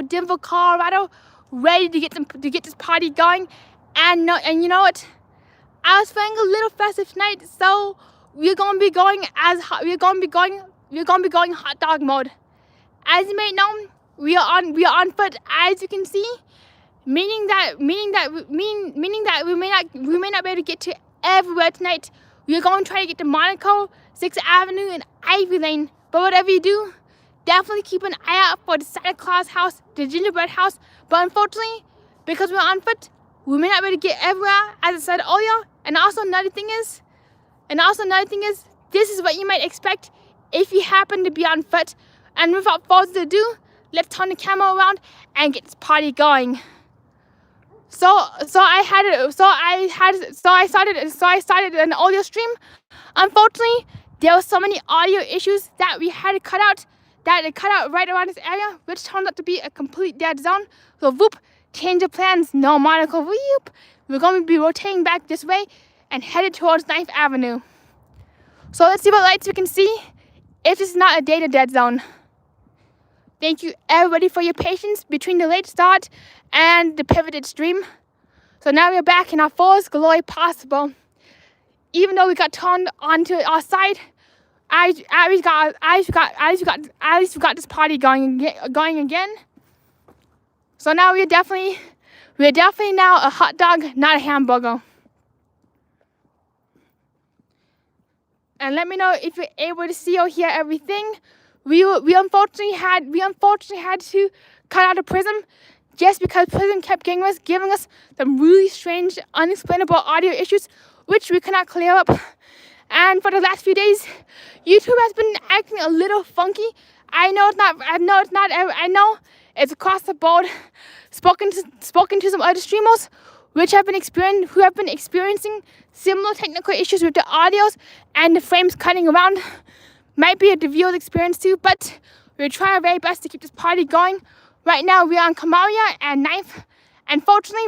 Denver, Colorado, ready to get this party going. And you know what? I was feeling a little festive tonight, so we're gonna be going hot dog mode. As you may know, we are on foot, as you can see, meaning that we may not be able to get to everywhere tonight. We're going to try to get to Monaco, 6th Avenue, and Ivy Lane. But whatever you do, definitely keep an eye out for the Santa Claus house, the Gingerbread House. But unfortunately, because we're on foot, we may not be able to get everywhere, as I said earlier. And also another thing is, this is what you might expect if you happen to be on foot. And without further ado, let's turn the camera around and get this party going. So I started an audio stream. Unfortunately, there were so many audio issues that we had to cut out right around this area, which turned out to be a complete dead zone. So whoop, change of plans, no Monaco, whoop. We're going to be rotating back this way and headed towards 9th Avenue. So let's see what lights we can see if this is not a data dead zone. Thank you everybody for your patience between the late start and the pivoted stream. So now we're back in our fullest glory possible. Even though we got turned onto our side, I got this party going again. So now we're definitely now a hot dog, not a hamburger. And let me know if you're able to see or hear everything. We unfortunately had to cut out a prism just because prism kept giving us some really strange, unexplainable audio issues which we cannot clear up. And for the last few days, YouTube has been acting a little funky. I know it's across the board. Spoken to some other streamers who have been experiencing similar technical issues with the audios and the frames cutting around. Might be a viewers experience too, but we're trying our very best to keep this party going. Right now we're on Kamaria and 9th. Unfortunately,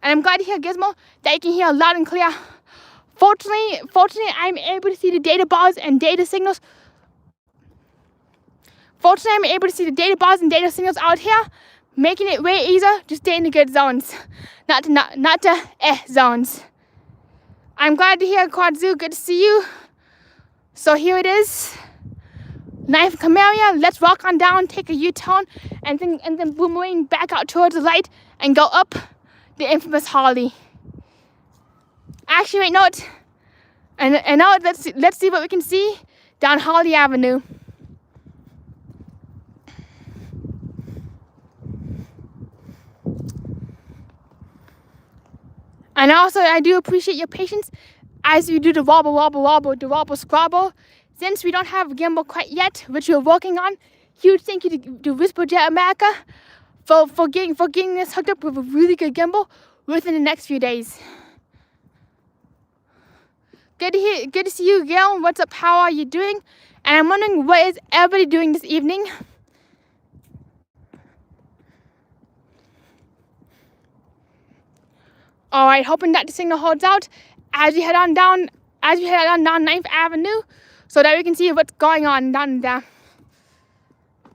and I'm glad to hear Gizmo that you can hear loud and clear. Fortunately, I'm able to see the data bars and data signals. Fortunately, I'm able to see the data bars and data signals out here, making it way easier to stay in the good zones, not the zones. I'm glad to hear Quadzu. Good to see you. So here it is, 9th Camaria. Let's walk on down, take a U-turn, and then boomerang back out towards the light and go up the infamous Harley. Actually, wait, no. And now let's see what we can see down Harley Avenue. And also, I do appreciate your patience as we do the wobble squabble. Since we don't have a gimbal quite yet, which we're working on, huge thank you to Whisperjet America for getting this hooked up with a really good gimbal within the next few days. Good to see you, Gail. What's up? How are you doing? And I'm wondering, what is everybody doing this evening? All right, hoping that the signal holds out as we head on down 9th Avenue, so that we can see what's going on down there.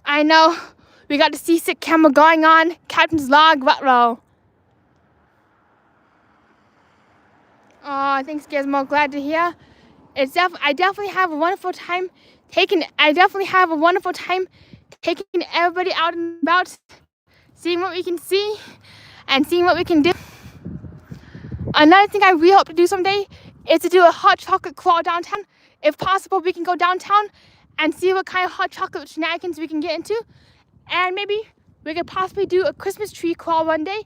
I know we got the seasick camera going on. Captain's log, ruh-roh. Oh, thanks, Gizmo. Glad to hear. I definitely have a wonderful time taking everybody out and about, seeing what we can see and seeing what we can do. Another thing I really hope to do someday is to do a hot chocolate crawl downtown. If possible, we can go downtown and see what kind of hot chocolate shenanigans we can get into. And maybe we could possibly do a Christmas tree crawl one day,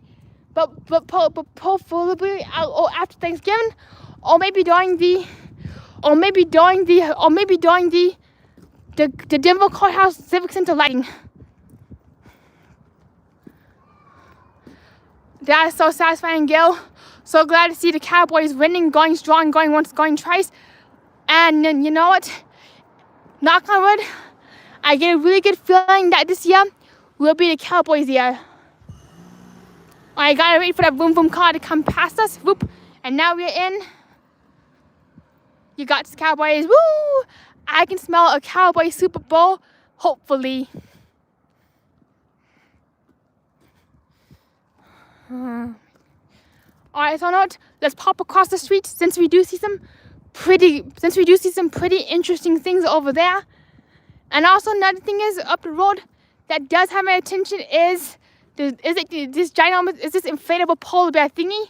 but preferably after Thanksgiving, or maybe during the Denver Courthouse Civic Center lighting. That is so satisfying, Gil. So glad to see the Cowboys winning, going strong, going once, going twice. And you know what? Knock on wood, I get a really good feeling that this year will be the Cowboys' year. I gotta wait for that boom boom car to come past us. Whoop. And now we're in. You got the Cowboys. Woo! I can smell a Cowboy Super Bowl, hopefully. Alright, so now let's pop across the street since we do see some pretty interesting things over there. And also another thing is up the road that does have my attention is this inflatable polar bear thingy.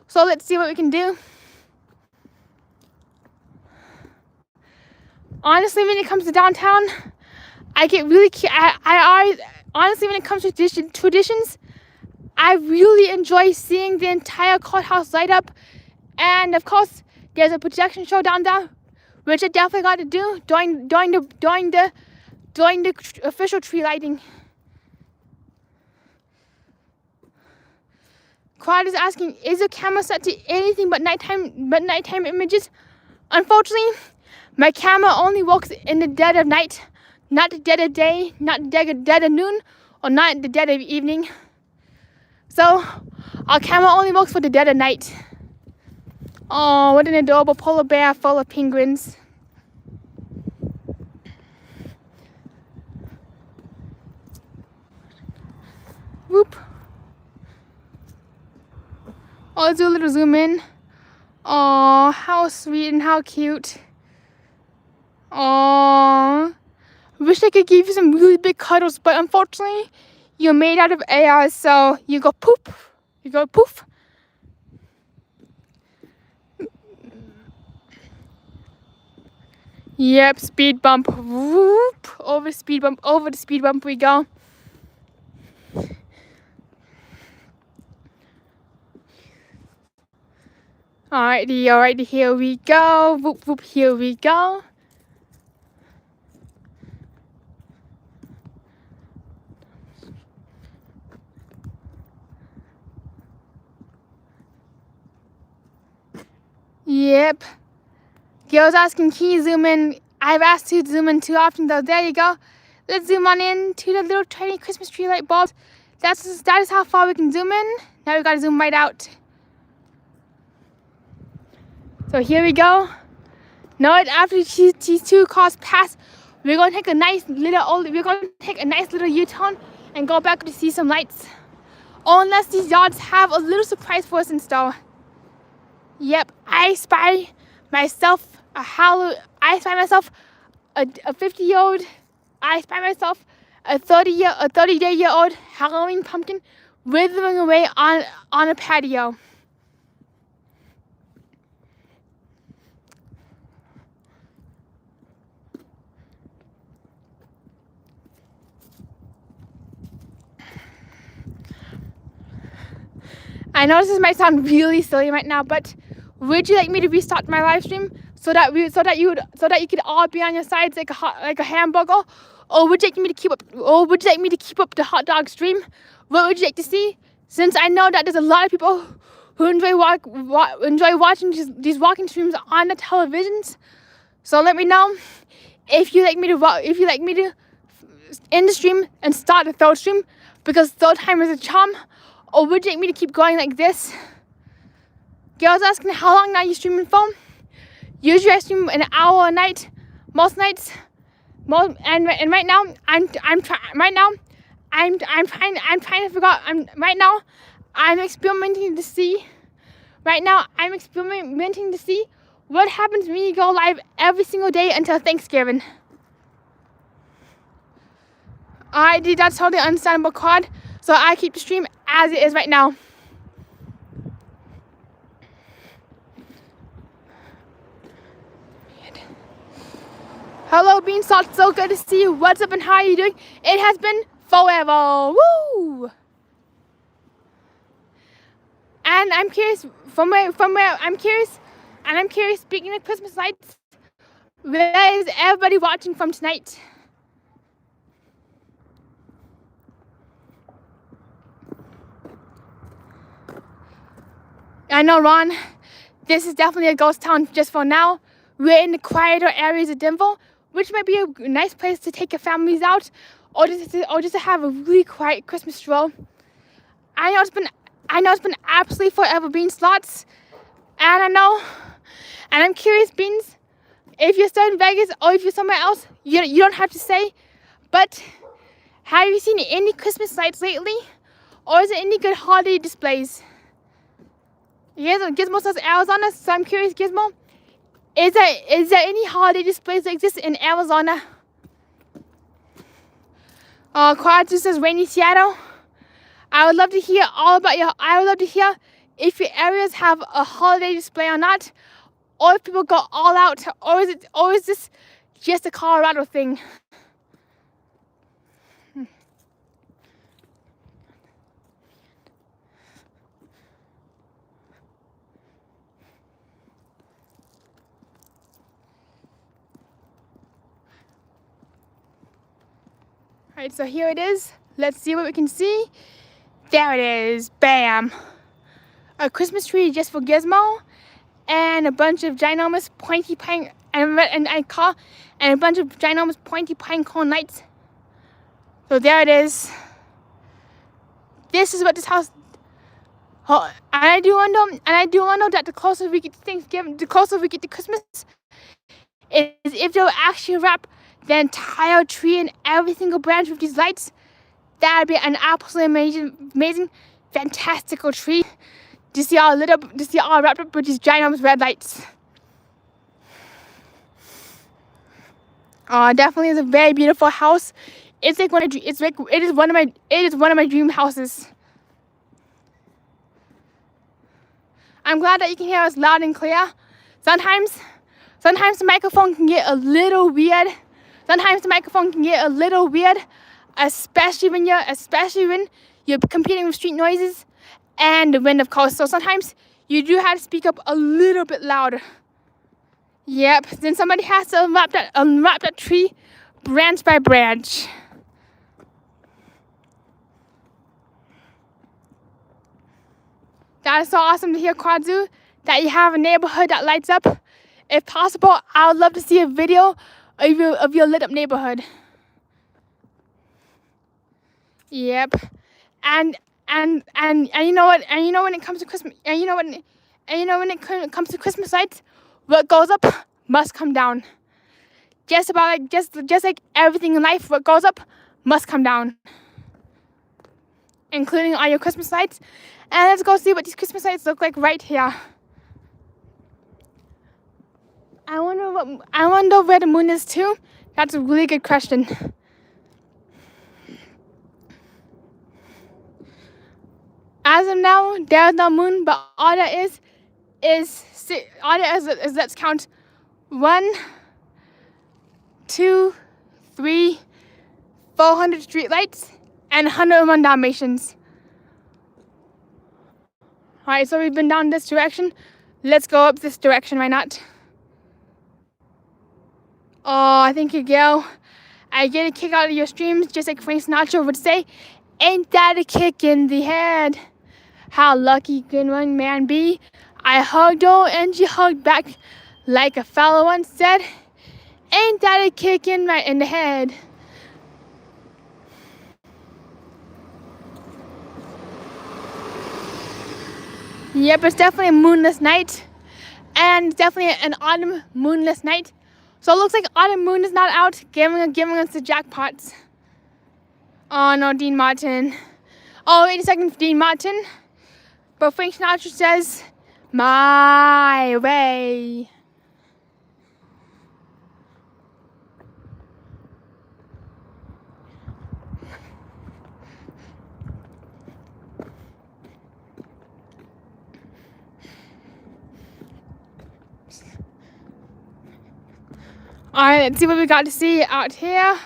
So let's see what we can do. Honestly, when it comes to downtown, I get really honestly, when it comes to traditions, I really enjoy seeing the entire courthouse light up. And of course, there's a projection show down there, which I definitely got to do during the official tree lighting. Quad is asking, is your camera set to anything but nighttime images? Unfortunately, my camera only works in the dead of night, not the dead of day, not the dead of noon, or not the dead of evening. So, our camera only works for the dead of night. Oh, what an adorable polar bear full of penguins. Whoop. Oh, let's do a little zoom in. Oh, how sweet and how cute. Oh, wish I could give you some really big cuddles, but unfortunately, you're made out of air, so you go poop. You go poof. Yep, speed bump. Whoop. Over the speed bump we go. Alrighty, here we go. Whoop, whoop, here we go. Yep. Girls asking, can you zoom in? I've asked to zoom in too often though. There you go. Let's zoom on in to the little tiny Christmas tree light bulbs. That is how far we can zoom in. Now we gotta zoom right out. So here we go. Now after these two cars pass, we're gonna take a nice little U-turn and go back to see some lights. Unless these yards have a little surprise for us in store. Yep, I spy myself a 50-year-old. I spy myself a 30-day-old Halloween pumpkin withering away on a patio. I know this might sound really silly right now, but would you like me to restart my live stream so that you could all be on your sides like a hamburger, or would you like me to keep up the hot dog stream? What would you like to see? Since I know that there's a lot of people who enjoy watching these walking streams on the televisions, so let me know if you like me to end the stream and start the third stream, because third time is a charm. Or would you like me to keep going like this? Girls asking how long now you streaming for? Usually I stream an hour a night, most nights. And right now I'm experimenting to see. Right now I'm experimenting to see what happens when you go live every single day until Thanksgiving. That's totally understandable, Quad. So I keep the stream as it is right now. Hello, Beanstalk. So good to see you. What's up and how are you doing? It has been forever. Woo! And I'm curious speaking of Christmas lights, where is everybody watching from tonight? I know, Ron, this is definitely a ghost town just for now. We're in the quieter areas of Denver, which might be a nice place to take your families out, or just to have a really quiet Christmas stroll. I know it's been absolutely forever, Beans Slots, and I'm curious, Beans, if you're still in Vegas or if you're somewhere else, you don't have to say, but have you seen any Christmas lights lately? Or is there any good holiday displays? Gizmo says Arizona, so I'm curious, Gizmo. Is there any holiday displays that exist in Arizona? Quadzu says rainy Seattle. I would love to hear all about I would love to hear if your areas have a holiday display or not, or if people go all out, or is this just a Colorado thing? Alright, so here it is. Let's see what we can see. There it is. Bam. A Christmas tree just for Gizmo. And a bunch of ginormous pointy pine and a bunch of ginormous pointy pine cone lights. So there it is. This is what this house. Oh, and I do want to know that the closer we get to Thanksgiving, the closer we get to Christmas, is if they'll actually wrap the entire tree and every single branch with these lights. That would be an absolutely amazing, fantastical tree. To see all lit up, to see all wrapped up with these ginormous red lights. Definitely is a very beautiful house. It is one of my dream houses. I'm glad that you can hear us loud and clear. Sometimes the microphone can get a little weird. Especially when you're competing with street noises and the wind, of course. So sometimes you do have to speak up a little bit louder. Yep. Then somebody has to unwrap that tree branch by branch. That is so awesome to hear, Quadzu, that you have a neighborhood that lights up. If possible, I would love to see a video of your lit up neighborhood. Yep. And you know what? And you know when it comes to Christmas, when it comes to Christmas lights, what goes up must come down. Just like everything in life, what goes up must come down, including all your Christmas lights. And let's go see what these Christmas lights look like right here. I wonder where the moon is too. That's a really good question. As of now, there's no moon, but all there is let's count 1, 2, 3, 400 streetlights and 101 Dalmatians. Alright, so we've been down this direction. Let's go up this direction, why not? Oh, thank you, Gail. I get a kick out of your streams, just like Frank Sinatra would say. Ain't that a kick in the head? How lucky can one man be? I hugged her and she hugged back, like a fellow once said. Ain't that a kick right in the head? Yep, it's definitely a moonless night, and definitely an autumn moonless night. So it looks like autumn moon is not out, giving us the jackpots. Oh no, Dean Martin. Oh, wait a second, Dean Martin. But Frank Sinatra says, my way. Alright, let's see what we got to see out here.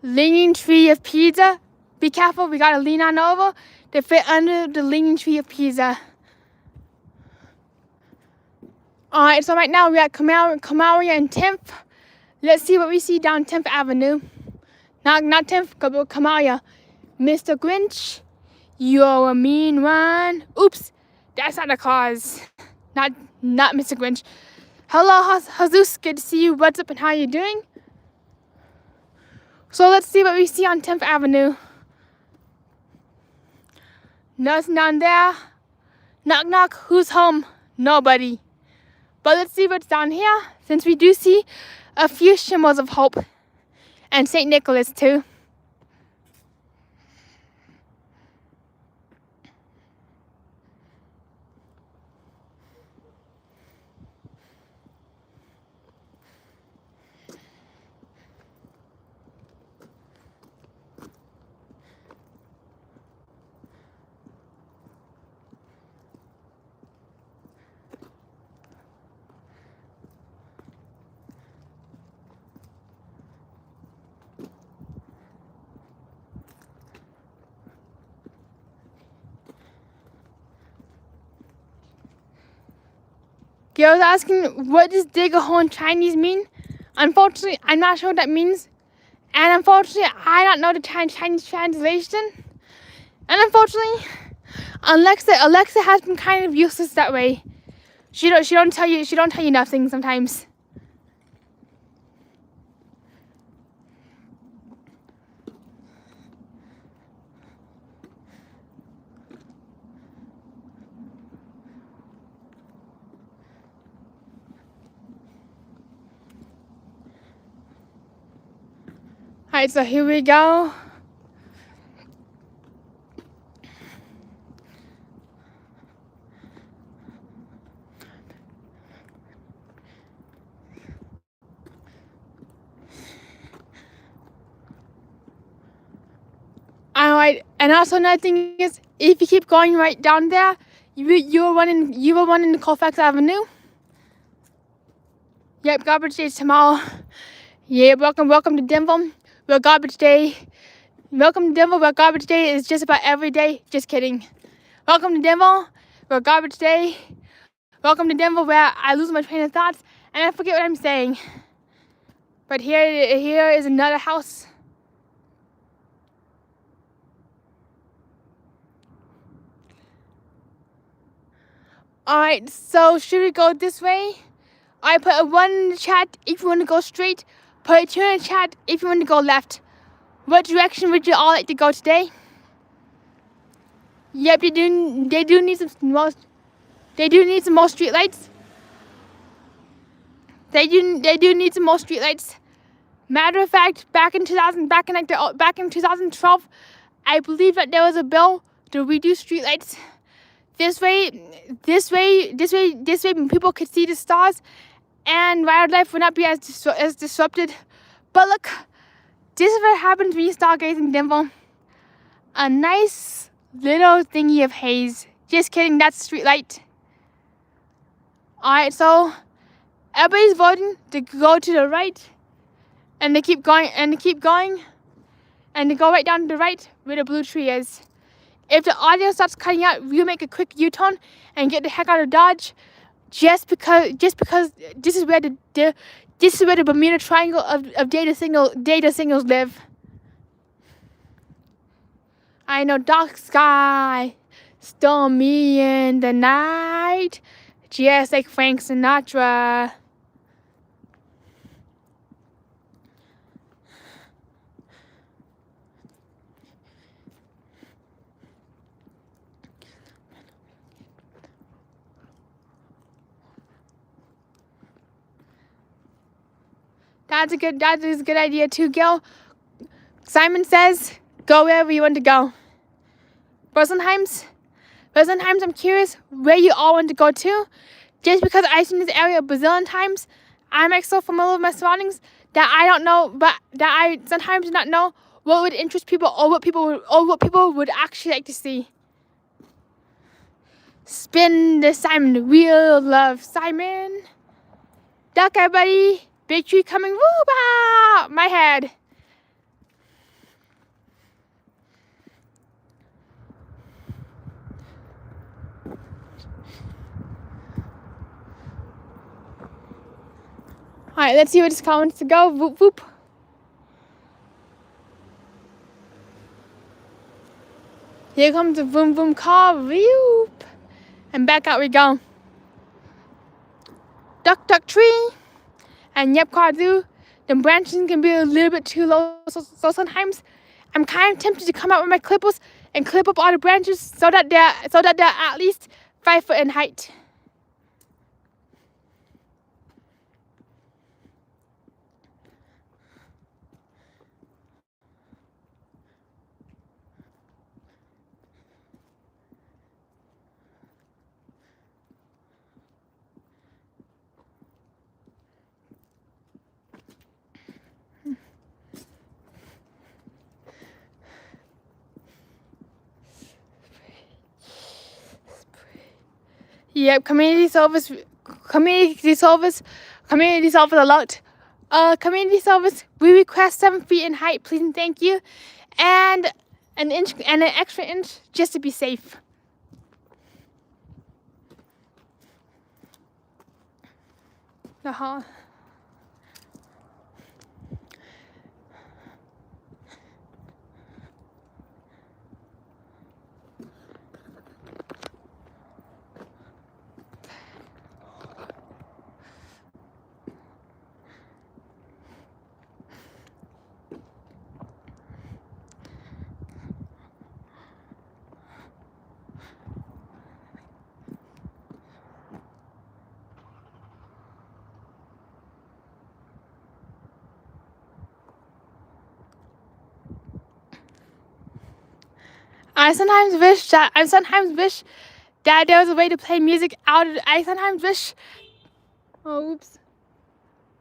Leaning tree of Pisa. Be careful, we gotta lean on over to fit under the leaning tree of Pisa. Alright, so right now we're at Kamaria and 10th. Let's see what we see down 10th Avenue. Not 10th, but Kamaria. Mr. Grinch, you're a mean one. Oops, that's Santa Claus. Not Mr. Grinch. Hello, Jesus, good to see you. What's up and how you doing? So let's see what we see on 10th Avenue. Nothing down there. Knock, knock, who's home? Nobody. But let's see what's down here, since we do see a few shimmers of hope. And St. Nicholas too. Girls asking, what does dig a hole in Chinese mean? Unfortunately, I'm not sure what that means. And unfortunately, I don't know the Chinese translation. And unfortunately, Alexa has been kind of useless that way. She don't tell you nothing sometimes. Alright, so here we go. Alright, and also another thing is, if you keep going right down there, you will run into Colfax Avenue. Yep, garbage day is tomorrow. Yeah, welcome to Denver, where garbage day. Welcome to Denver, where garbage day is just about every day. Just kidding. Welcome to Denver, where garbage day. Welcome to Denver, where I lose my train of thoughts and I forget what I'm saying. But here is another house. Alright, so should we go this way? I put a 1 in the chat if you want to go straight. Put a 2 in the chat if you want to go left. What direction would you all like to go today? Yep, they do need some more street lights. They do need some more street lights. Matter of fact, back in 2012, I believe that there was a bill to reduce street lights. This way, people could see the stars, and wildlife would not be as disrupted. But look, this is what happens when you stargaze in Denver. A nice little thingy of haze. Just kidding, that's a street light. Alright, so everybody's voting to go to the right, and they keep going, and they go right down to the right where the blue tree is. If the audio starts cutting out, we'll make a quick U-turn and get the heck out of Dodge, just because this is where the Bermuda Triangle of data signals live. I know, dark sky, stormy in the night, just like Frank Sinatra. That is a good idea too, Gil. Simon says, go wherever you want to go. But sometimes I'm curious where you all want to go to. Just because I've seen this area a bazillion times, I'm like so familiar with my surroundings that I don't know, but that I sometimes do not know what would interest people or what people would actually like to see. Spin the Simon wheel of love, Simon. Duck, everybody. Big tree coming, woo-bah! My head. Alright, let's see where this car wants to go. Whoop, whoop. Here comes the boom, boom car. Whoop. And back out we go. Duck, duck, tree. And yep, Cardu, the branches can be a little bit too low, so sometimes I'm kind of tempted to come out with my clippers and clip up all the branches so that they're at least 5 foot in height. Yep, community service alert. Community service, we request 7 feet in height, please and thank you. And an inch and an extra inch just to be safe. the hall. I sometimes wish that there was a way to play music out of. I sometimes wish. Oh, oops.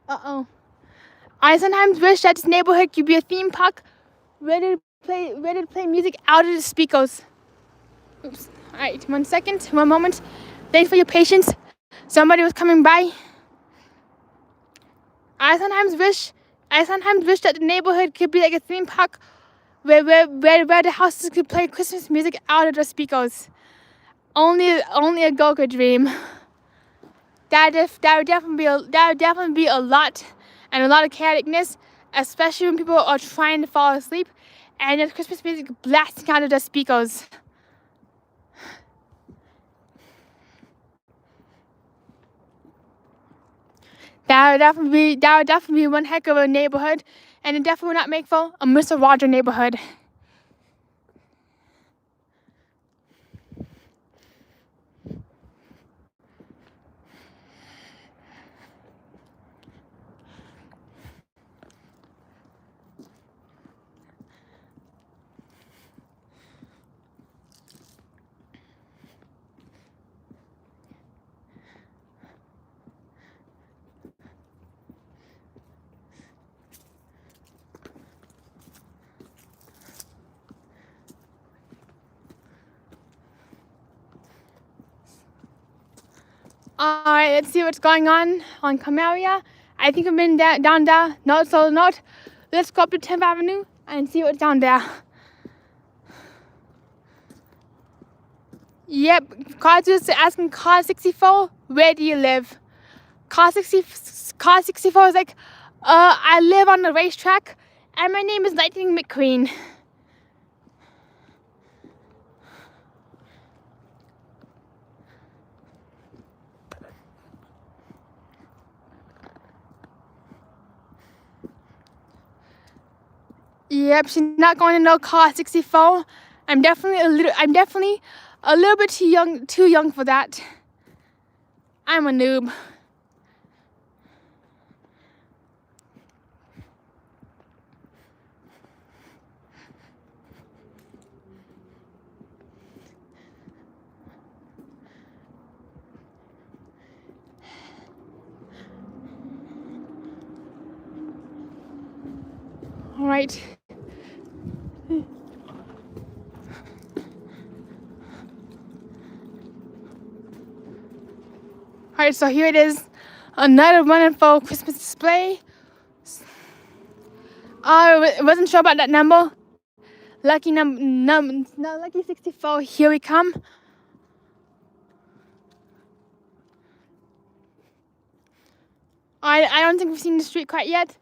I sometimes wish that this neighborhood could be a theme park ready to play music out of the speakers. Oops. Alright, 1 second, 1 moment. Thanks for your patience. Somebody was coming by. I sometimes wish that the neighborhood could be like a theme park where the houses could play Christmas music out of the speakers. Only a girl could dream. That would definitely be a lot and a lot of chaoticness, especially when people are trying to fall asleep and there's Christmas music blasting out of the speakers. That would definitely be one heck of a neighborhood, and it definitely would not make for a Mr. Roger neighborhood. Alright, let's see what's going on Camellia. I think I've been down there, north. Let's go up to 10th Avenue and see what's down there. Yep, car just asking car 64, where do you live? Car 64 is like, I live on the racetrack, and my name is Lightning McQueen. Yep, she's not going to know car 64. I'm definitely a little bit too young for that. I'm a noob. All right. Alright, so here it is. Another wonderful Christmas display. I wasn't sure about that number. Lucky lucky 64. Here we come. I don't think we've seen the street quite yet.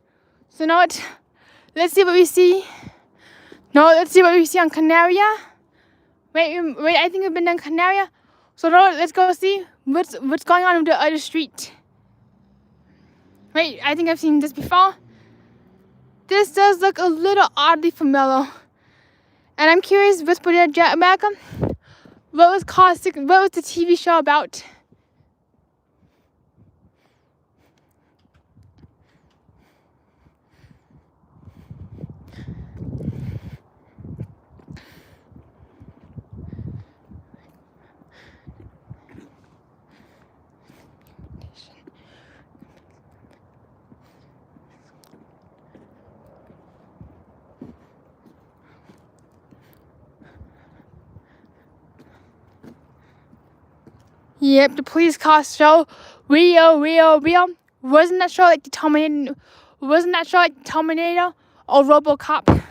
So now let's see what we see. No, let's see what we see on Canaria. Wait, I think we've been on Canaria. So now let's go see what's going on with the other street. Wait, I think I've seen this before. This does look a little oddly familiar. And I'm curious, Whisper America, what was the TV show about? Yep, the police car show, Rio. Wasn't that show like the Terminator? Or RoboCop?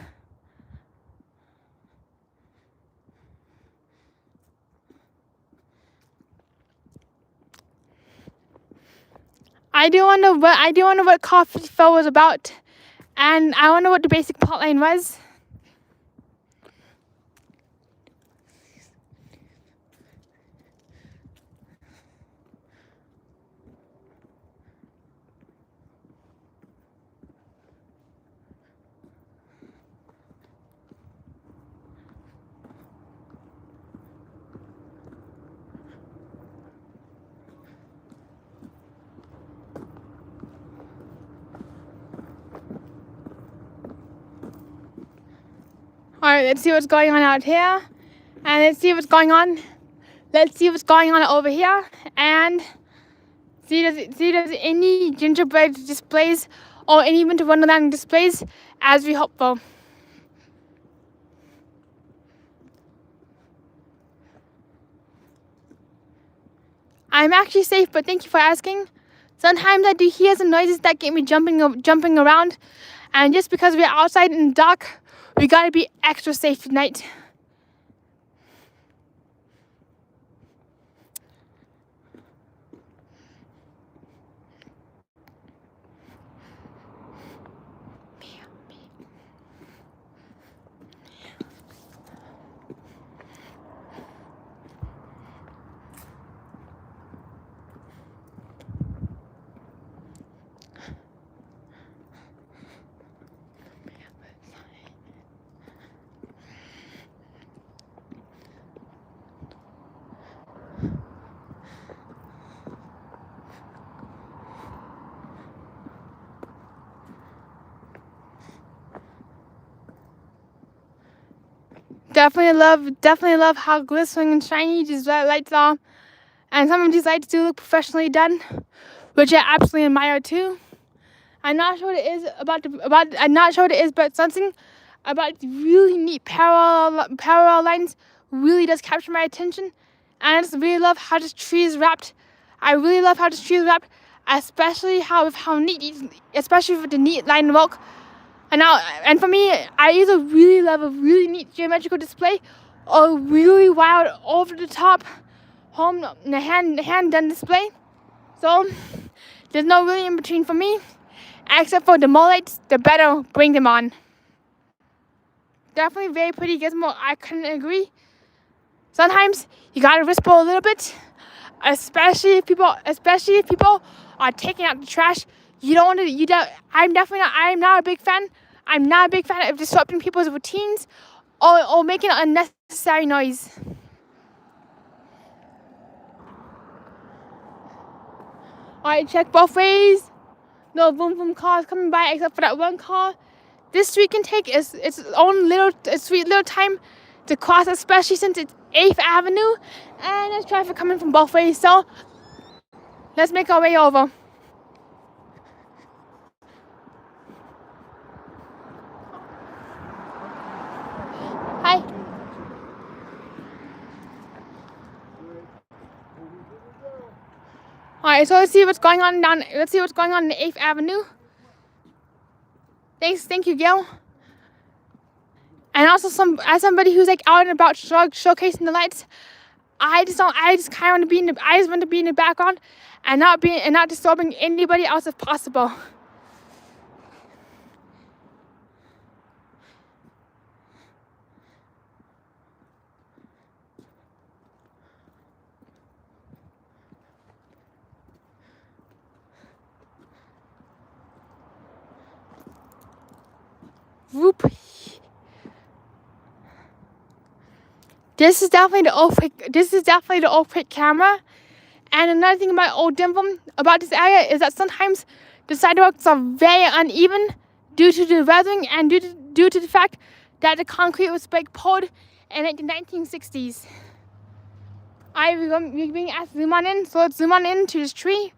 I do wonder what Car 54 was about, and I wonder what the basic plotline was. Alright, let's see what's going on out here. And let's see what's going on. Let's see what's going on over here. And see if there's any gingerbread displays or any Winter Wonderland displays as we hope for. I'm actually safe, but thank you for asking. Sometimes I do hear some noises that get me jumping around. And just because we're outside in the dark, we gotta be extra safe tonight. Definitely love how glistening and shiny these lights are. And some of these lights do look professionally done, which I absolutely admire too. I'm not sure what it is but something about the really neat parallel lines really does capture my attention. And I just really love how this tree is wrapped. Especially especially with the neat line work. And for me, I either really love a really neat geometrical display or a really wild, over the top hand done display. So there's no really in between for me, except for the more lights, the better. Bring them on. Definitely very pretty gizmo. I couldn't agree. Sometimes you gotta whisper a little bit, especially if people are taking out the trash. You don't want to. I'm not a big fan. I'm not a big fan of disrupting people's routines or making unnecessary noise. Alright, check both ways. No boom boom cars coming by except for that one car. This street can take its own sweet little time to cross, especially since it's 8th Avenue and there's traffic coming from both ways. So let's make our way over. Hi. Alright, so let's see what's going on in the 8th Avenue. Thank you, Gail. And also, as somebody who's like out and about showcasing the lights, I just want to be in the background and not disturbing anybody else if possible. Whoop. This is definitely the old camera. And another thing about Old Denver, about this area, is that sometimes the sidewalks are very uneven due to the weathering and due to the fact that the concrete was poured in the 1960s. We're being asked to zoom on in, so let's zoom on into this tree.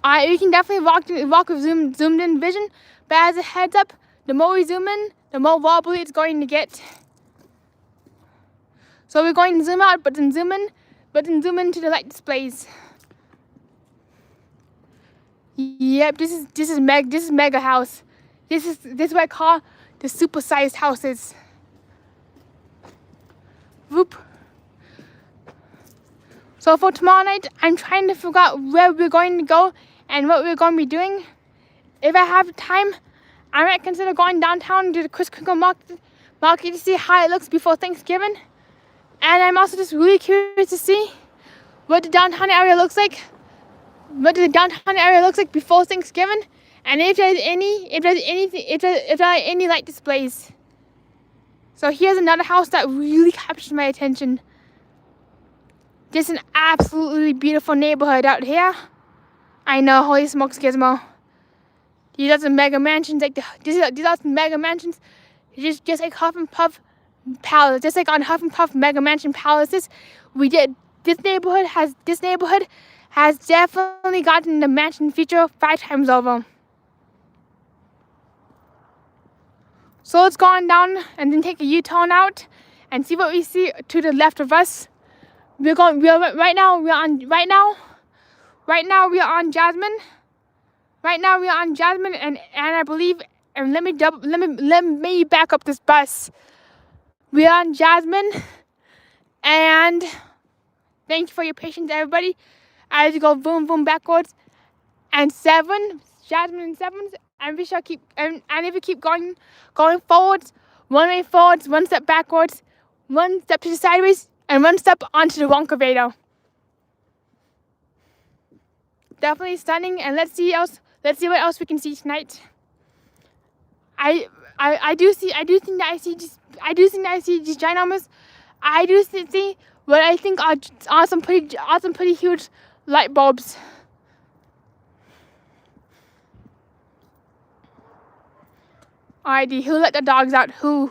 You can definitely walk with zoomed in vision, but as a heads up, the more we zoom in, the more wobbly it's going to get. So we're going to zoom out, but then zoom in to the light displays. Yep, this is mega house. This is what I call the super-sized houses. Whoop. So for tomorrow night, I'm trying to figure out where we're going to go and what we're going to be doing. If I have time, I might consider going downtown to the Kris Kringle market to see how it looks before Thanksgiving. And I'm also just really curious to see what the downtown area looks like. What the downtown area looks like before Thanksgiving, and if there are any light displays. So here's another house that really captured my attention. Just an absolutely beautiful neighborhood out here. I know, holy smokes, Gizmo. These are some mega mansions, these are some mega mansions, just like Huff and Puff Palace, just like on Huff and Puff Mega Mansion Palaces. This neighborhood has definitely gotten the mansion feature 5 times over. So let's go on down and then take a U-turn out and see what we see to the left of us. Right now we are on Jasmine. Right now we are on Jasmine, and I believe, and let me back up this bus. We are on Jasmine, and thank you for your patience, everybody. As you go boom boom backwards, and 7, Jasmine and 7s, and we shall keep, and if we keep going forwards, 1 way forwards, 1 step backwards, 1 step to the sideways, and 1 step onto the Wonkavator. Definitely stunning, and let's see what else we can see tonight. I do think that I see these ginormous. I do see what I think are some pretty huge light bulbs. Alrighty, who let the dogs out? Who?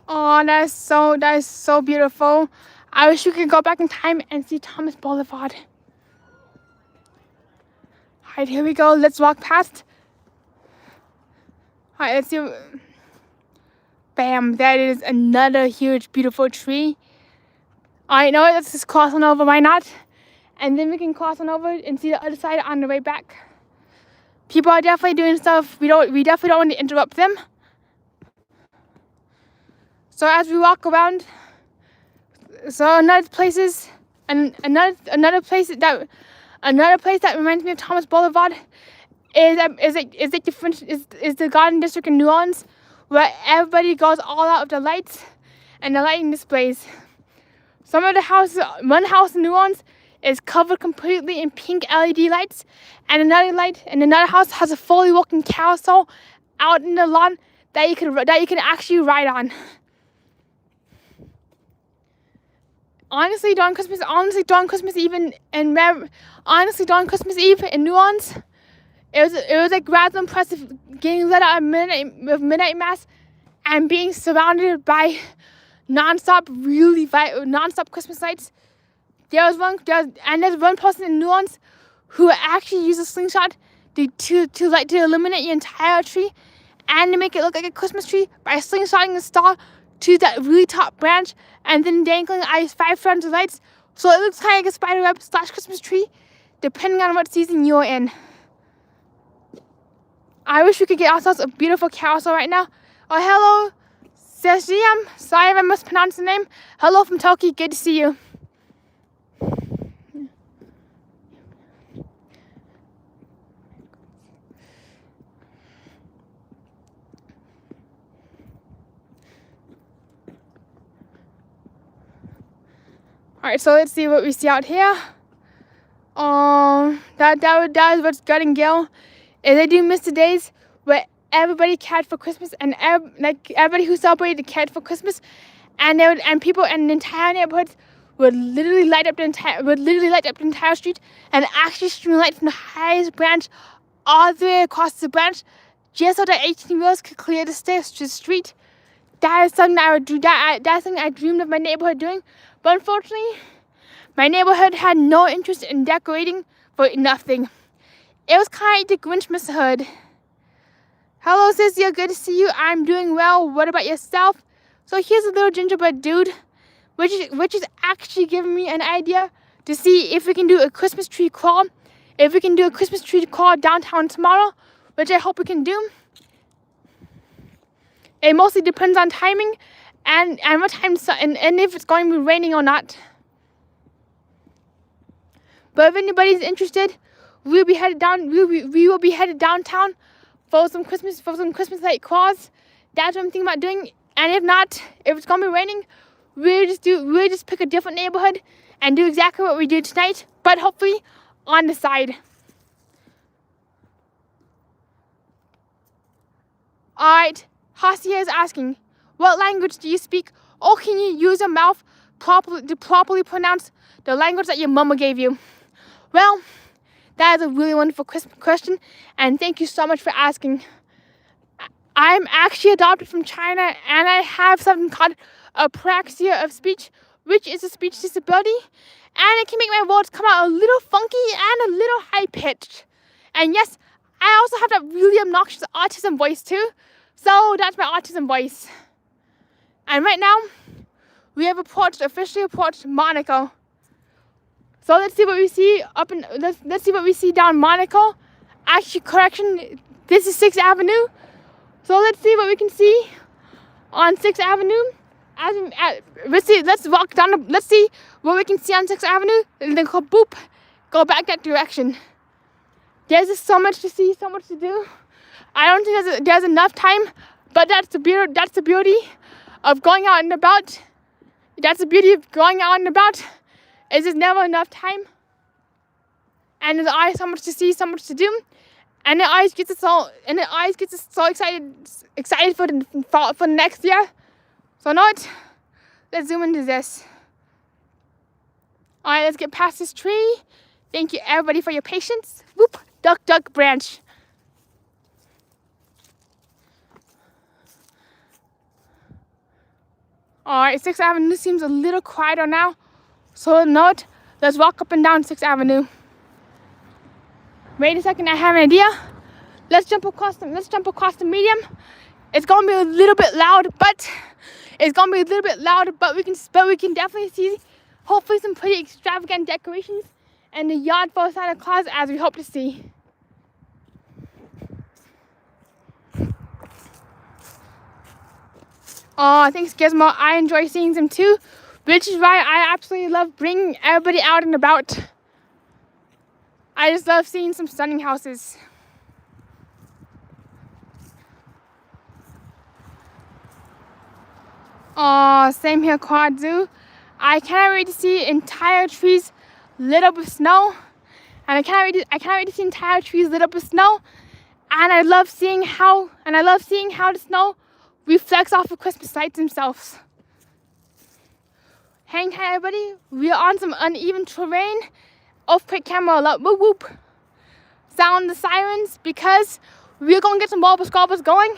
Oh, that is so beautiful. I wish we could go back in time and see Thomas Boulevard. Alright, here we go. Let's walk past. Alright, let's see. Bam, that is another huge, beautiful tree. Alright, no, let's just cross on over. Why not? And then we can cross on over and see the other side on the way back. People are definitely doing stuff. We definitely don't want to interrupt them. So as we walk around, another place that reminds me of Thomas Boulevard is the Garden District in New Orleans, where everybody goes all out with the lights and the lighting displays. One house in New Orleans is covered completely in pink LED lights, and another house has a fully working carousel out in the lawn that you can actually ride on. Honestly, during Christmas Eve in New Orleans, it was like rather impressive getting lit up with midnight mass and being surrounded by non-stop Christmas lights. There's one person in New Orleans who actually used a slingshot to illuminate the entire tree and to make it look like a Christmas tree by slingshotting the star to that really top branch and then dangling 5 strands of lights, so it looks kind of like a spiderweb / Christmas tree, depending on what season you're in. I wish we could get ourselves a beautiful carousel right now. Oh, hello, Sesiam. Sorry if I mispronounced the name. Hello from Turkey. Good to see you. Alright, so let's see what we see out here. That is what's gutting Gil. Is I do miss the days where everybody cared for Christmas and everybody who celebrated cared for Christmas, and people and the entire neighborhoods would literally light up the entire street and actually stream light from the highest branch all the way across the branch just so that 18-wheelers could clear the street. That is something I would do. That's something I dreamed of my neighborhood doing. But unfortunately, my neighborhood had no interest in decorating for nothing. It was kind of like the Grinch Hood. Hello, Cynthia. Good to see you. I'm doing well. What about yourself? So here's a little gingerbread dude, which is actually giving me an idea to see if we can do a Christmas tree crawl. If we can do a Christmas tree crawl downtown tomorrow, which I hope we can do. It mostly depends on timing and what time and if it's going to be raining or not. But if anybody's interested, we will be headed downtown for some Christmas light crawls. That's what I'm thinking about doing. And if not, if it's gonna be raining, we'll just pick a different neighborhood and do exactly what we did tonight, but hopefully on the side. Alright, Hasia is asking, what language do you speak? Or can you use your mouth to properly pronounce the language that your mama gave you? Well, that is a really wonderful question, and thank you so much for asking. I'm actually adopted from China, and I have something called apraxia of speech, which is a speech disability, and it can make my words come out a little funky and a little high-pitched. And yes, I also have that really obnoxious autism voice too, so that's my autism voice. And right now, we have officially approached Monaco. So let's see what we see let's see what we see down Monaco. Actually, correction, this is 6th Avenue. So let's see what we can see on 6th Avenue. Let's walk down. Let's see what we can see on 6th Avenue, and then go back that direction. There's just so much to see, so much to do. I don't think there's enough time, but that's the beauty of going out and about. That's the beauty of going out and about. It's just never enough time, and there's always so much to see, so much to do, and it always gets us so excited for the next year. So now let's zoom into this. All right, let's get past this tree. Thank you everybody for your patience. Whoop, duck, branch. All right, 6th Avenue seems a little quieter now. So note, let's walk up and down 6th Avenue. Wait a second, I have an idea. Let's jump across the medium. It's gonna be a little bit loud, but we can definitely see hopefully some pretty extravagant decorations and the yard for Santa Claus as we hope to see. Oh, thanks Gizmo. I enjoy seeing them too, which is why I absolutely love bringing everybody out and about. I just love seeing some stunning houses. Oh, same here, Quad Zoo. I cannot wait to see entire trees lit up with snow. And I cannot wait to see entire trees lit up with snow. And I love seeing how the snow reflects off of Christmas lights themselves. Hang tight, everybody. We are on some uneven terrain. Earthquake camera alert. Whoop whoop. Sound the sirens because we're gonna get some bubble scrubbers going.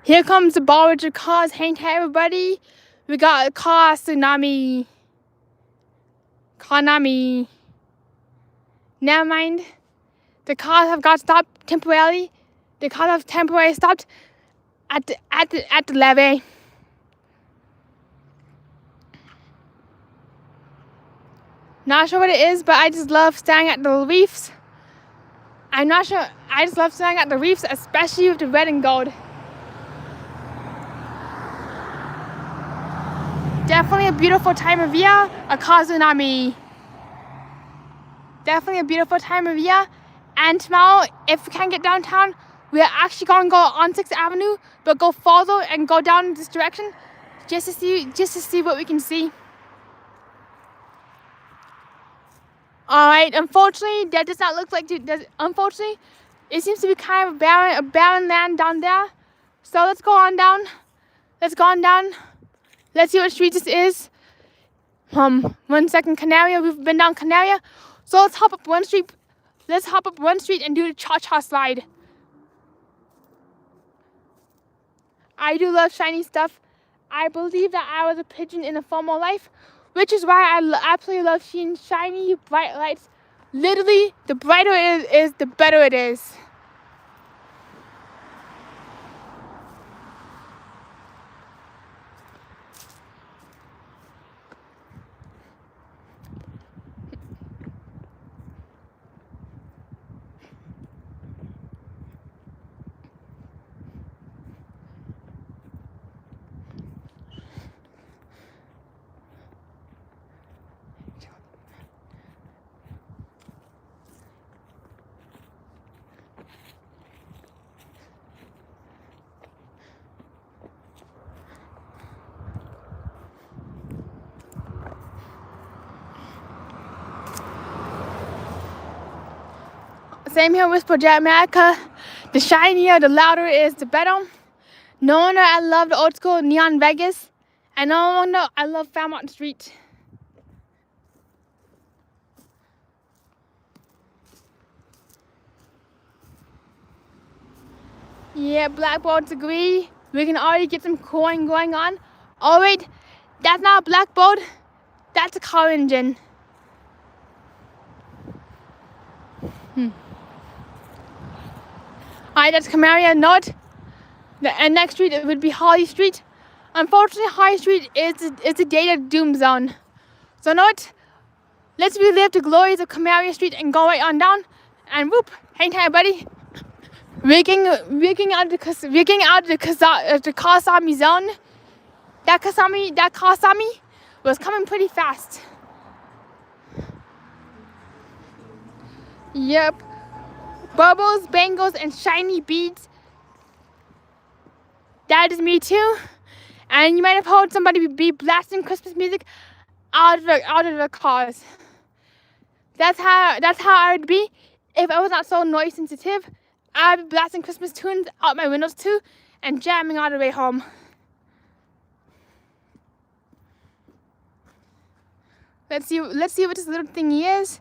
Here comes the barrage of cars. Hang tight, everybody. We got a car tsunami. Konami. Never mind. The cars have got stopped temporarily. The cars have temporarily stopped at the levee. Not sure what it is, but I just love staring at the reefs. I'm not sure. I just love staring at the reefs, especially with the red and gold. Definitely a beautiful time of year, a car tsunami. Definitely a beautiful time of year. And tomorrow, if we can get downtown, We are actually going to go on 6th Avenue, but go further and go down this direction just to see what we can see. Alright, unfortunately, that does not look like unfortunately, it seems to be kind of a barren land down there. So let's go on down. Let's go on down. Let's see what street this is. 1 second, Canaria. We've been down Canaria. So let's hop up one street. Let's hop up one street and do the cha-cha slide. I do love shiny stuff. I believe that I was a pigeon in a former life, which is why I absolutely love seeing shiny, bright lights. Literally, the brighter it is, the better it is. Same here with Project America. The shinier, the louder it is, the better. No wonder I love the old school Neon Vegas. And no wonder I love Fairmont Street. Yeah, blackboards agree. We can already get some coin going on. Oh wait, that's not a blackboard. That's a car engine. Alright, that's Camaria North. And next street it would be Holly Street. Unfortunately, Holly Street is a data doom zone. So North, let's relive the glories of Camaria Street and go right on down. And whoop, hang tight, buddy. We're getting out of the Kasami zone. That Kasami was coming pretty fast. Yep. Bubbles, bangles, and shiny beads. That is me too. And you might have heard somebody be blasting Christmas music out of the cars. That's how I would be if I was not so noise sensitive. I'd be blasting Christmas tunes out my windows too and jamming all the way home. Let's see what this little thingy is.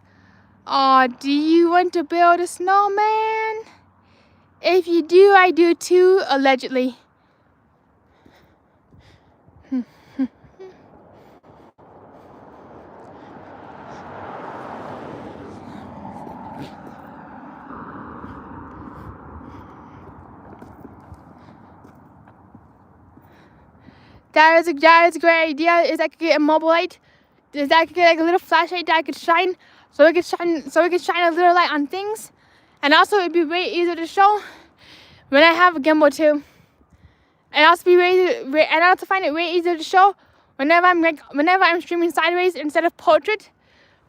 Do you want to build a snowman? If you do, I do too, allegedly. That is a great idea. Is I could get a mobile light. Is I could get like a little flashlight that I could shine, so we could shine a little light on things, and also it'd be way easier to show when I have a gimbal too. And also find it way easier to show whenever I'm streaming sideways instead of portrait,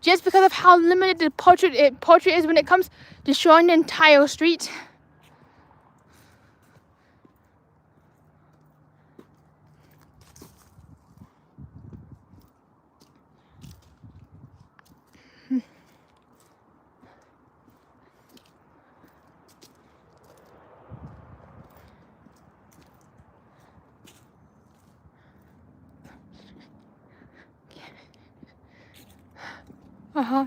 just because of how limited the portrait is when it comes to showing the entire street. Uh-huh.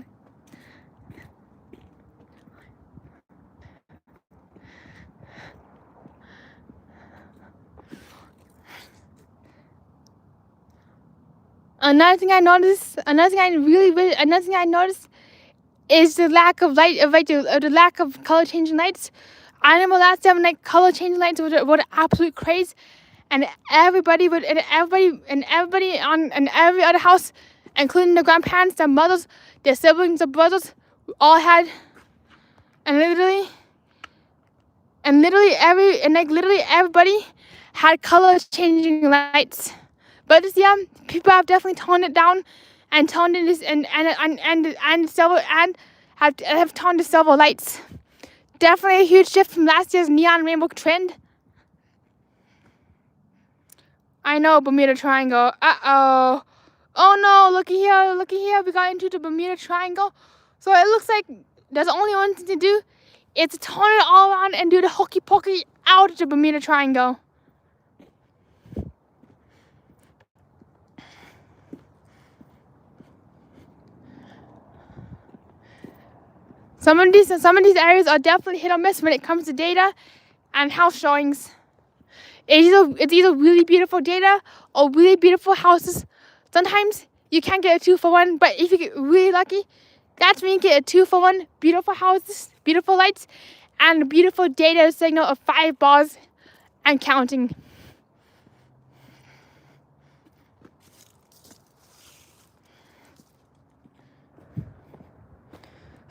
Another thing I noticed is the lack of light, the lack of color changing lights. I remember last time like color changing lights were an absolute craze, and everybody in every other house, including the grandparents, their mothers, their siblings, their brothers, all had, and literally everybody had color changing lights. But this year, people have definitely toned it down and have toned the silver lights Definitely a huge shift from last year's neon rainbow trend. I know, Bermuda Triangle. Uh-oh. Oh no, looky here. We got into the Bermuda Triangle. So it looks like there's only one thing to do. It's to turn it all around and do the hokey pokey out of the Bermuda Triangle. Some of these areas are definitely hit or miss when it comes to data and house showings. It's either really beautiful data or really beautiful houses. Sometimes you can't get a 2-for-1, but if you get really lucky, that's when you get a 2-for-1. Beautiful houses, beautiful lights, and a beautiful data signal of 5 bars and counting.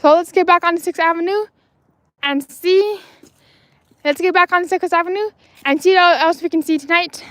So let's get back on 6th Avenue and see. Let's get back on 6th Avenue and see what else we can see tonight.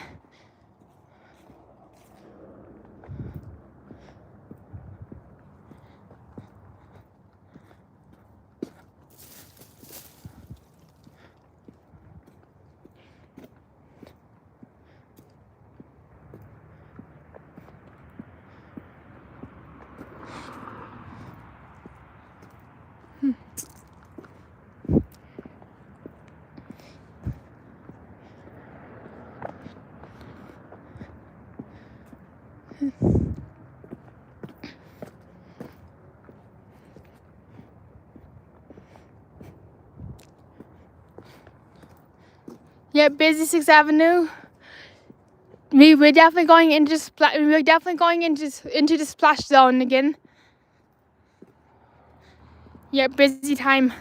Yeah, busy 6th Avenue. We're definitely going into the splash zone again. Yeah, busy time.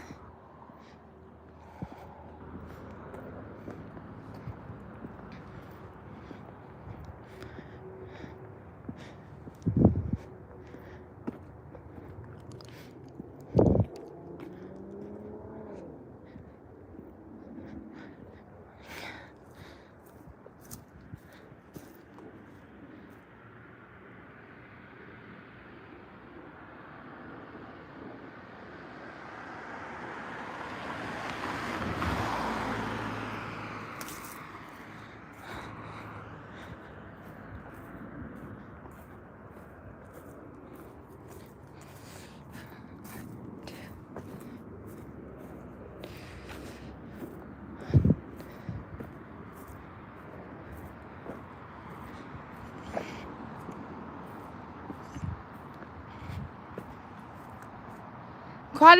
Claude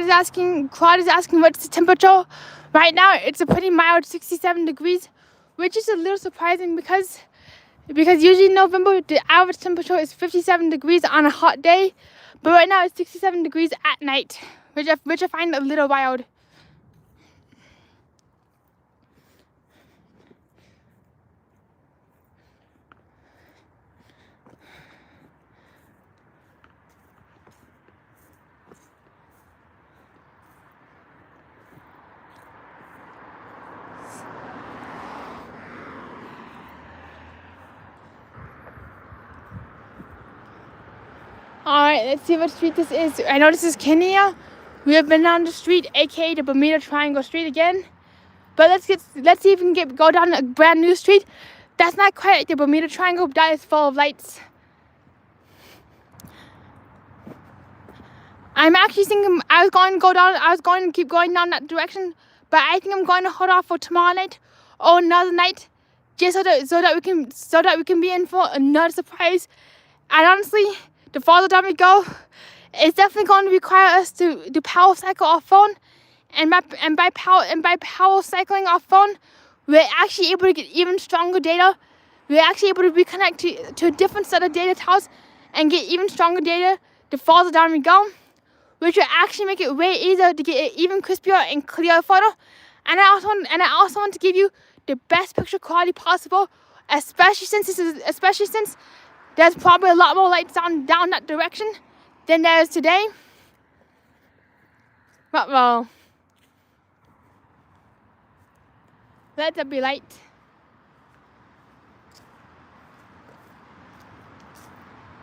is asking what's the temperature. Right now it's a pretty mild 67 degrees, which is a little surprising because usually in November the average temperature is 57 degrees on a hot day, but right now it's 67 degrees at night, which I find a little wild. Alright, let's see what street this is. I know this is Kenya. We have been down the street, aka the Bermuda Triangle Street again. But let's see if we can go down a brand new street. That's not quite like the Bermuda Triangle, but that is full of lights. I'm actually thinking I was going to keep going down that direction, but I think I'm going to hold off for tomorrow night or another night, just so that we can be in for another surprise. And honestly, the farther down we go, it's definitely going to require us to power cycle our phone, and by power cycling our phone, we're actually able to get even stronger data. We're actually able to reconnect to a different set of data towers and get even stronger data the farther down we go, which will actually make it way easier to get an even crispier and clearer photo. And I also want to give you the best picture quality possible, especially since there's probably a lot more lights down that direction than there is today. But well, let there be light.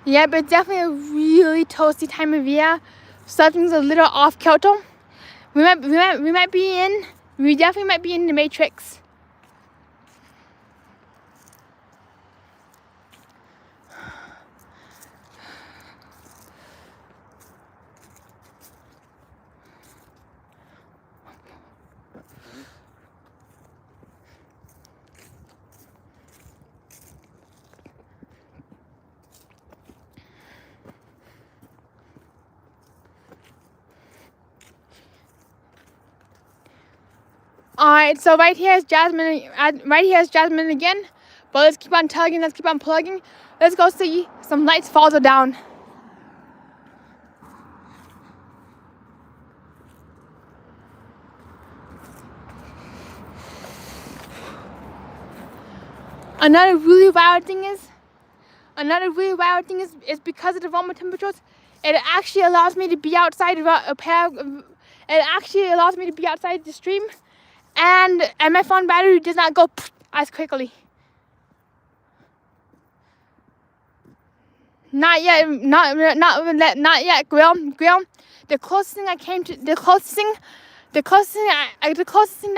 Yeah, but it's definitely a really toasty time of year. Something's a little off kilter. We definitely might be in the Matrix. Alright, so right here is Jasmine again. But let's keep on tugging, let's keep on plugging. Let's go see some lights further down. Another really wild thing is because of the warmer temperatures, it actually allows me to be outside the stream, and my phone battery does not go as quickly. Not yet, Graham. The closest thing that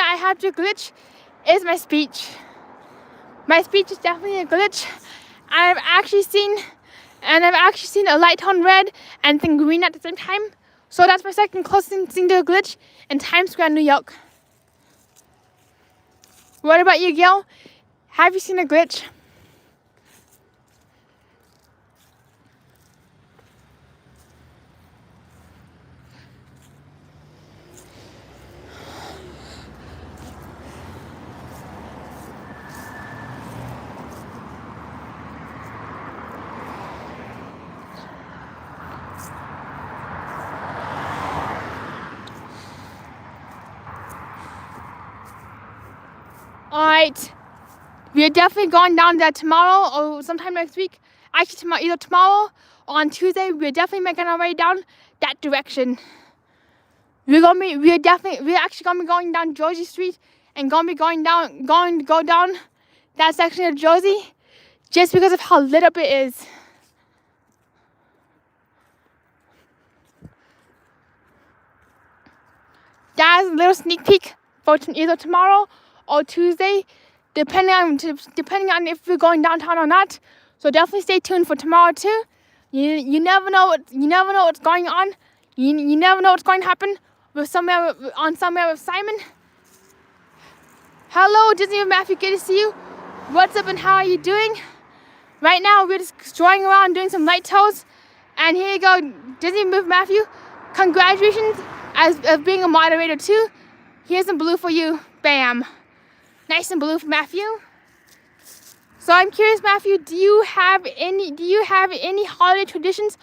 I have to a glitch is my speech. My speech is definitely a glitch. I've actually seen a light turn red and then green at the same time. So that's my second closest thing to a glitch in Times Square, New York. What about you, Gail? Have you seen a glitch? Alright, we are definitely going down there tomorrow or sometime next week. Actually, either tomorrow or on Tuesday, we're definitely making our way down that direction. We're actually gonna be going down Jersey Street and going to go down that section of Jersey just because of how lit up it is. That's a little sneak peek for either tomorrow or Tuesday, depending on if we're going downtown or not. So definitely stay tuned for tomorrow too. You never know what's going on. You never know what's going to happen with somewhere with Simon. Hello, Disney with Matthew. Good to see you. What's up and how are you doing? Right now we're just strolling around doing some light tours. And here you go, Disney with Matthew. Congratulations as being a moderator too. Here's some blue for you. Bam. Nice and blue for Matthew. So I'm curious, Matthew, do you have any holiday traditions,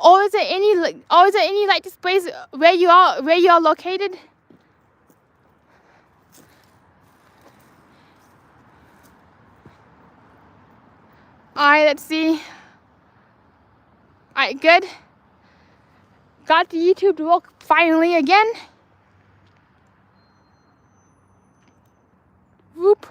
or is there any light displays where you are located? Alright, let's see. Alright, good. Got the YouTube to work finally again. Whoop.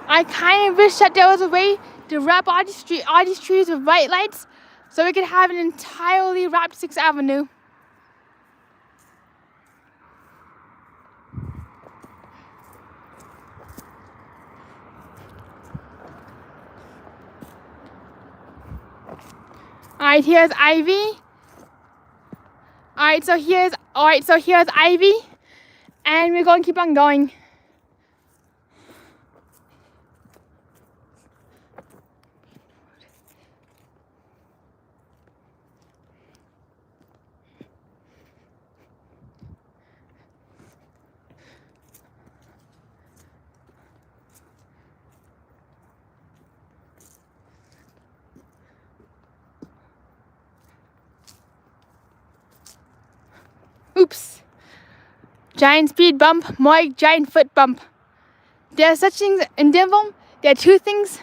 I kind of wish that there was a way to wrap all these trees with white lights so we could have an entirely wrapped 6th Avenue. Alright, here's Ivy. Alright, so here's Ivy. And we're going to keep on going. Oops. Giant speed bump, more like giant foot bump. There are such things in Denver. There are two things: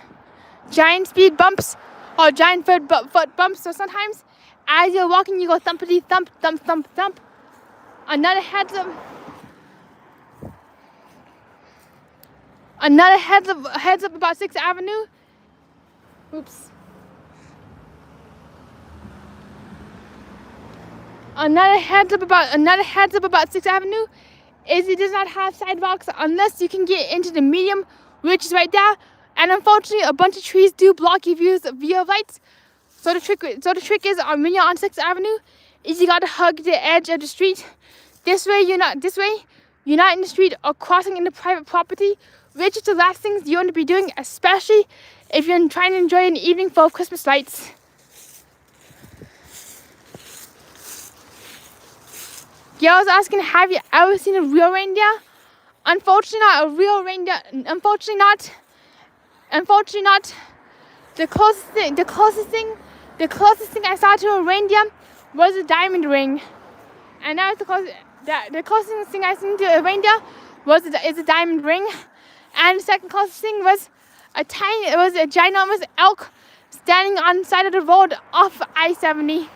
giant speed bumps or giant foot bumps. So sometimes, as you're walking, you go thumpity thump, thump, thump, thump. Another heads up. Another heads up about 6th Avenue. Oops. Another heads up about 6th Avenue is it does not have sidewalks unless you can get into the medium, which is right there. And unfortunately, a bunch of trees do block your view of lights. So the trick is when you're on 6th Avenue, is you gotta hug the edge of the street. This way you're not in the street or crossing into private property, which is the last things you want to be doing, especially if you're trying to enjoy an evening full of Christmas lights. Girls asking, have you ever seen a real reindeer? Unfortunately not a real reindeer. Unfortunately not. The closest thing I saw to a reindeer was a diamond ring. And that was the closest thing I seen to a reindeer is a diamond ring. And the second closest thing was a ginormous elk standing on the side of the road off I-70.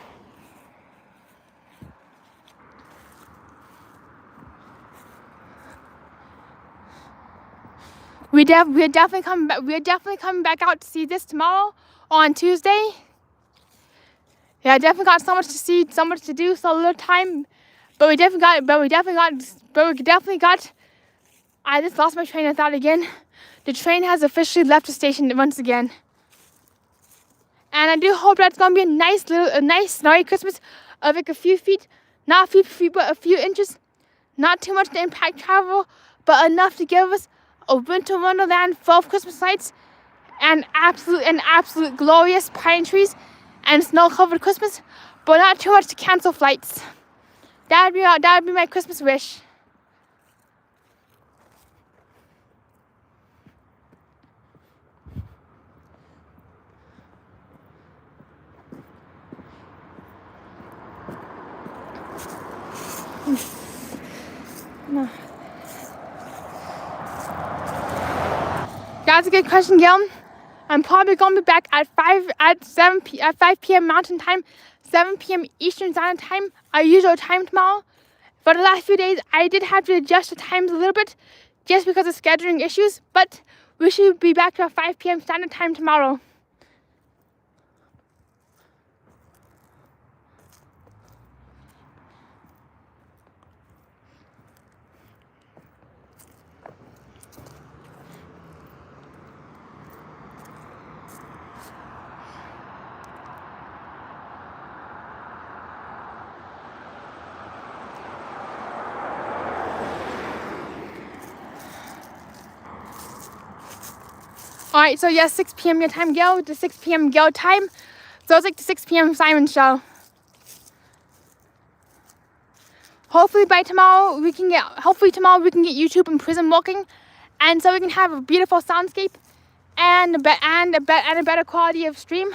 We're definitely coming back. We're definitely coming back out to see this tomorrow or on Tuesday. Yeah, I definitely got so much to see, so much to do, so little time. But we definitely got. I just lost my train of thought again. The train has officially left the station once again. And I do hope that's gonna be a nice snowy Christmas of like a few feet, not a few feet, but a few inches. Not too much to impact travel, but enough to give us a Winter Wonderland full of Christmas lights and absolute glorious pine trees and snow-covered Christmas, but not too much to cancel flights. That would be my Christmas wish. No. That's a good question, Gil. I'm probably going to be back at 5 p.m. Mountain Time, 7 p.m. Eastern Standard Time, our usual time tomorrow. For the last few days, I did have to adjust the times a little bit just because of scheduling issues, but we should be back to our 5 p.m. Standard Time tomorrow. Alright, so yes, 6 p.m. your time, Gil, the 6 p.m. Gil time. So it's like the 6 p.m. Simon show. Hopefully tomorrow we can get YouTube and Prism working, and so we can have a beautiful soundscape and a better quality of stream.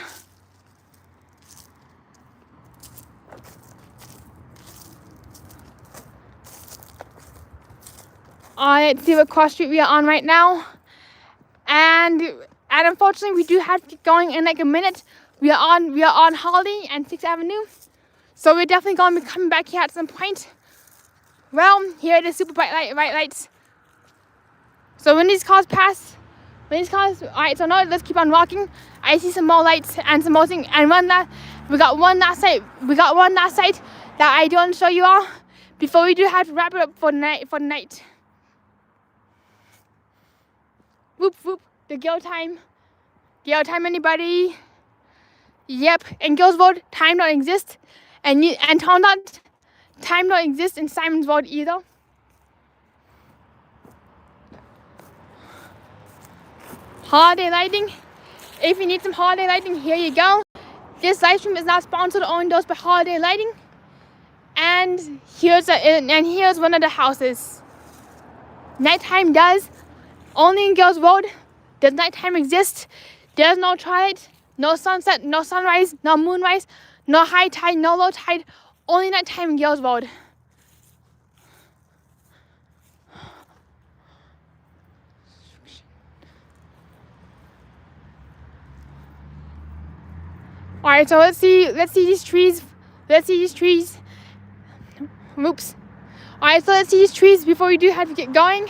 Let's see what cross street we are on right now. And unfortunately, we do have to get going in like a minute. We are on Holly and 6th Avenue, so we're definitely going to be coming back here at some point. Well, here are the super bright lights. So when these cars pass, alright. So now let's keep on walking. I see some more lights and some more things, and we got one last sight that I don't show you all before we do have to wrap it up for the night. Whoop whoop, the Gil time, anybody? Yep, and Gil's Road, time don't exist, and Tondot, time don't exist in Simon's Road either. Holiday lighting, if you need some holiday lighting, here you go. This live stream is not sponsored or endorsed by Holiday Lighting, and here's one of the houses. Nighttime does. Only in Girls Road does nighttime exist. There's no twilight, no sunset, no sunrise, no moonrise, no high tide, no low tide. Only nighttime in Girls Road. Alright, so let's see these trees. Oops. Alright, so let's see these trees before we do have to get going.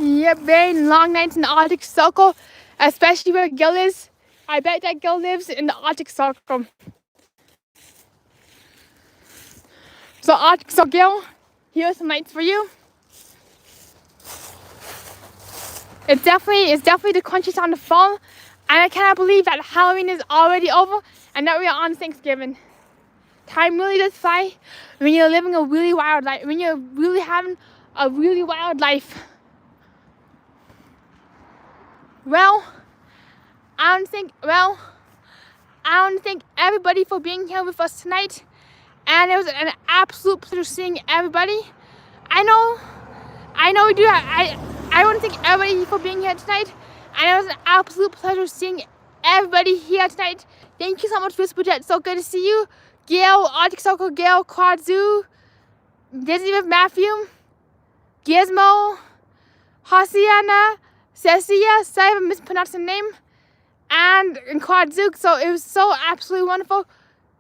Yep, very long nights in the Arctic Circle, especially where Gil is. I bet that Gil lives in the Arctic Circle. So Arctic Circle, Gil, here's some nights for you. It's definitely the crunchy sound of fall, and I cannot believe that Halloween is already over and that we are on Thanksgiving. Time really does fly when you're living a really wild life, when you're really having a really wild life. Well, I want to thank everybody for being here with us tonight, and it was an absolute pleasure seeing everybody. I know we do. I want to thank everybody for being here tonight, and it was an absolute pleasure seeing everybody here tonight. Thank you so much, Whisper Jet. So good to see you, Gail, Arctic Circle, Gail, Quad Zoo, Disney with Matthew, Gizmo, Hasiana, Cecilia, sorry if I mispronounced her name, and Quad Zoo. So it was so absolutely wonderful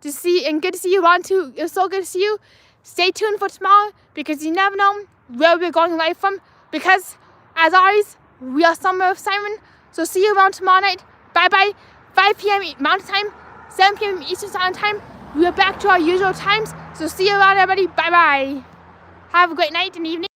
to see, and good to see you, Ron, too. It was so good to see you. Stay tuned for tomorrow, because you never know where we're going live from, because, as always, we are Summer of Simon. So see you around tomorrow night. Bye-bye. 5 p.m. Mountain Time, 7 p.m. Eastern Standard Time. We are back to our usual times. So see you around, everybody. Bye-bye. Have a great night and evening.